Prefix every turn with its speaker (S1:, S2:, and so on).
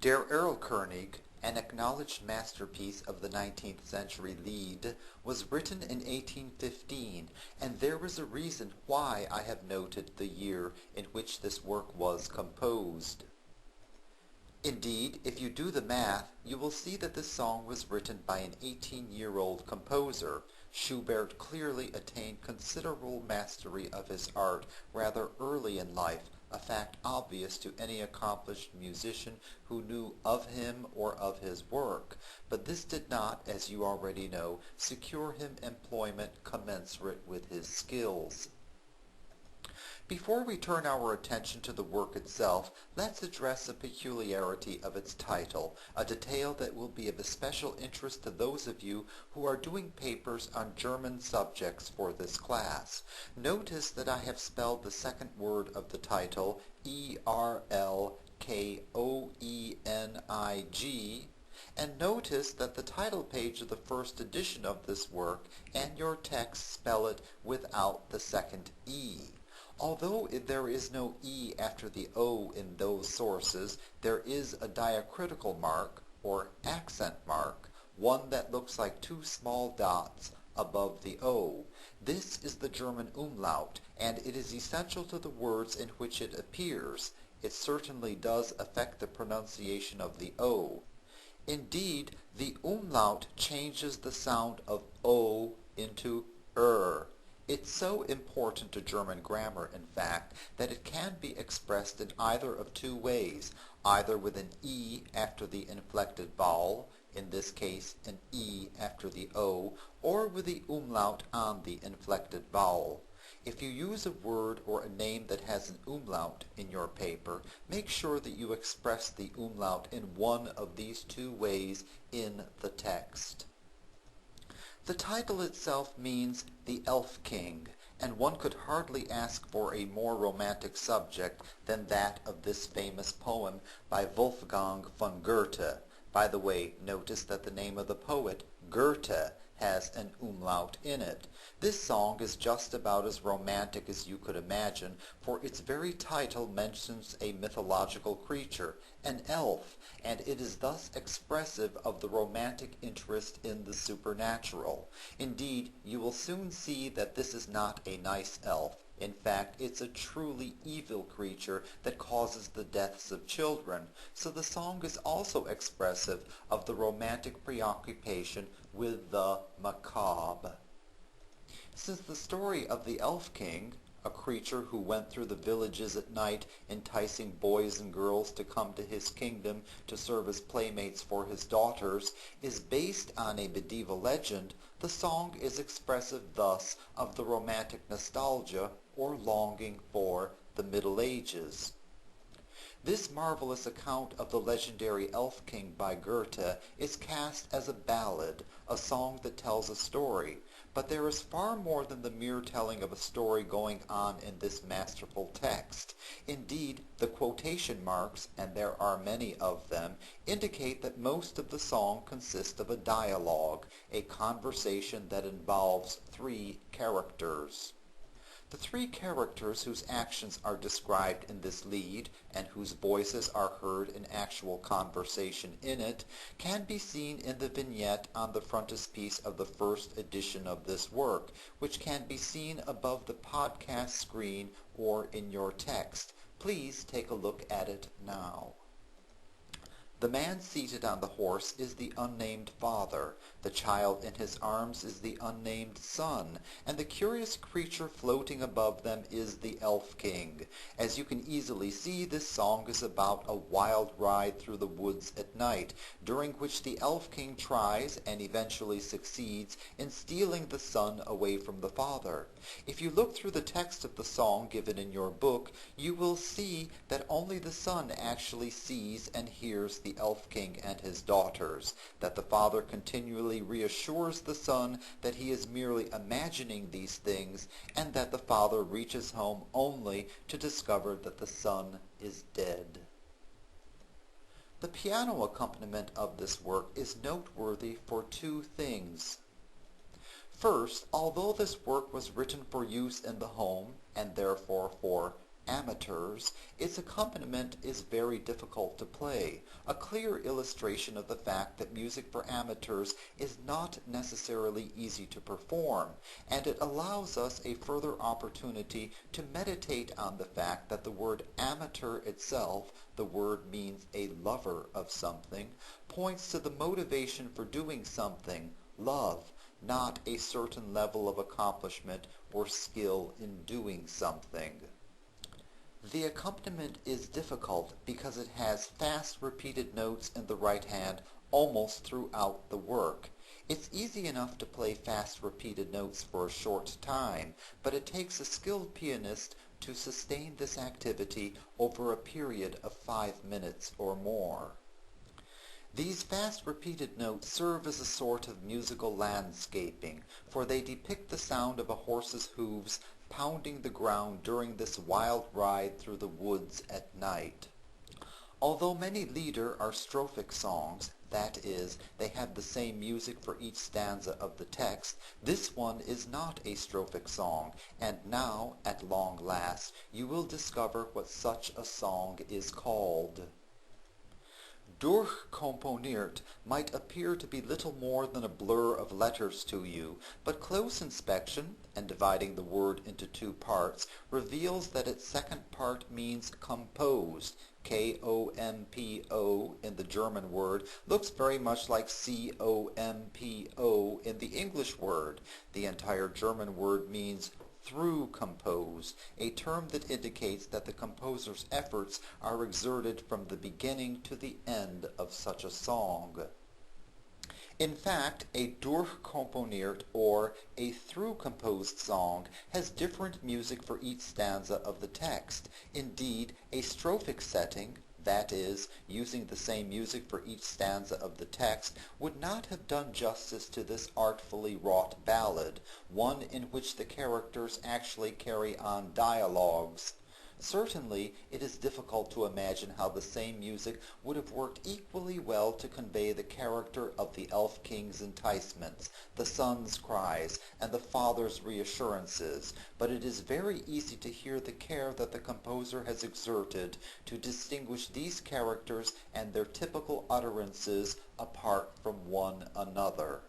S1: Der Erklinoeg, an acknowledged masterpiece of the 19th century Lied, was written in 1815, and there is a reason why I have noted the year in which this work was composed. Indeed, if you do the math, you will see that this song was written by an 18-year-old composer. Schubert clearly attained considerable mastery of his art rather early in life, a fact obvious to any accomplished musician who knew of him or of his work. But this did not, as you already know, secure him employment commensurate with his skills. Before we turn our attention to the work itself, let's address a peculiarity of its title, a detail that will be of especial interest to those of you who are doing papers on German subjects for this class. Notice that I have spelled the second word of the title, E-R-L-K-O-E-N-I-G, and notice that the title page of the first edition of this work and your text spell it without the second E. Although there is no E after the O in those sources, there is a diacritical mark, or accent mark, one that looks like two small dots above the O. This is the German umlaut, and it is essential to the words in which it appears. It certainly does affect the pronunciation of the O. Indeed, the umlaut changes the sound of O into It's so important to German grammar, in fact, that it can be expressed in either of two ways, either with an E after the inflected vowel, in this case an E after the O, or with the umlaut on the inflected vowel. If you use a word or a name that has an umlaut in your paper, make sure that you express the umlaut in one of these two ways in the text. The title itself means the Elf King, and one could hardly ask for a more romantic subject than that of this famous poem by Wolfgang von Goethe. By the way, notice that the name of the poet, Goethe, has an umlaut in it. This song is just about as romantic as you could imagine, for its very title mentions a mythological creature, an elf, and it is thus expressive of the romantic interest in the supernatural. Indeed, you will soon see that this is not a nice elf. In fact, it's a truly evil creature that causes the deaths of children, so the song is also expressive of the romantic preoccupation with the macabre. Since the story of the Elf King, a creature who went through the villages at night enticing boys and girls to come to his kingdom to serve as playmates for his daughters, is based on a medieval legend, the song is expressive thus of the romantic nostalgia or longing for the Middle Ages. This marvelous account of the legendary Elf King by Goethe is cast as a ballad, a song that tells a story, but there is far more than the mere telling of a story going on in this masterful text. Indeed, the quotation marks, and there are many of them, indicate that most of the song consists of a dialogue, a conversation that involves three characters. The three characters whose actions are described in this Lied, and whose voices are heard in actual conversation in it, can be seen in the vignette on the frontispiece of the first edition of this work, which can be seen above the podcast screen or in your text. Please take a look at it now. The man seated on the horse is the unnamed father, the child in his arms is the unnamed son, and the curious creature floating above them is the Elf King. As you can easily see, this song is about a wild ride through the woods at night, during which the Elf King tries, and eventually succeeds, in stealing the son away from the father. If you look through the text of the song given in your book, you will see that only the son actually sees and hears the Elf King and his daughters, that the father continually reassures the son that he is merely imagining these things, and that the father reaches home only to discover that the son is dead. The piano accompaniment of this work is noteworthy for two things. First, although this work was written for use in the home, and therefore for amateurs, its accompaniment is very difficult to play, a clear illustration of the fact that music for amateurs is not necessarily easy to perform, and it allows us a further opportunity to meditate on the fact that the word amateur itself, the word means a lover of something, points to the motivation for doing something, love, not a certain level of accomplishment or skill in doing something. The accompaniment is difficult because it has fast repeated notes in the right hand almost throughout the work. It's easy enough to play fast repeated notes for a short time, but it takes a skilled pianist to sustain this activity over a period of 5 minutes or more. These fast repeated notes serve as a sort of musical landscaping, for they depict the sound of a horse's hooves pounding the ground during this wild ride through the woods at night. Although many lieder are strophic songs, that is, they have the same music for each stanza of the text, this one is not a strophic song, and now, at long last, you will discover what such a song is called. Durchkomponiert might appear to be little more than a blur of letters to you, but close inspection, and dividing the word into 2 parts, reveals that its second part means composed. K-O-M-P-O in the German word looks very much like C-O-M-P-O in the English word. The entire German word means through composed, a term that indicates that the composer's efforts are exerted from the beginning to the end of such a song. In fact, a durchkomponiert or a through-composed song has different music for each stanza of the text. Indeed, a strophic setting, that is, using the same music for each stanza of the text, would not have done justice to this artfully wrought ballad, one in which the characters actually carry on dialogues. Certainly, it is difficult to imagine how the same music would have worked equally well to convey the character of the elf king's enticements, the son's cries, and the father's reassurances, but it is very easy to hear the care that the composer has exerted to distinguish these characters and their typical utterances apart from one another.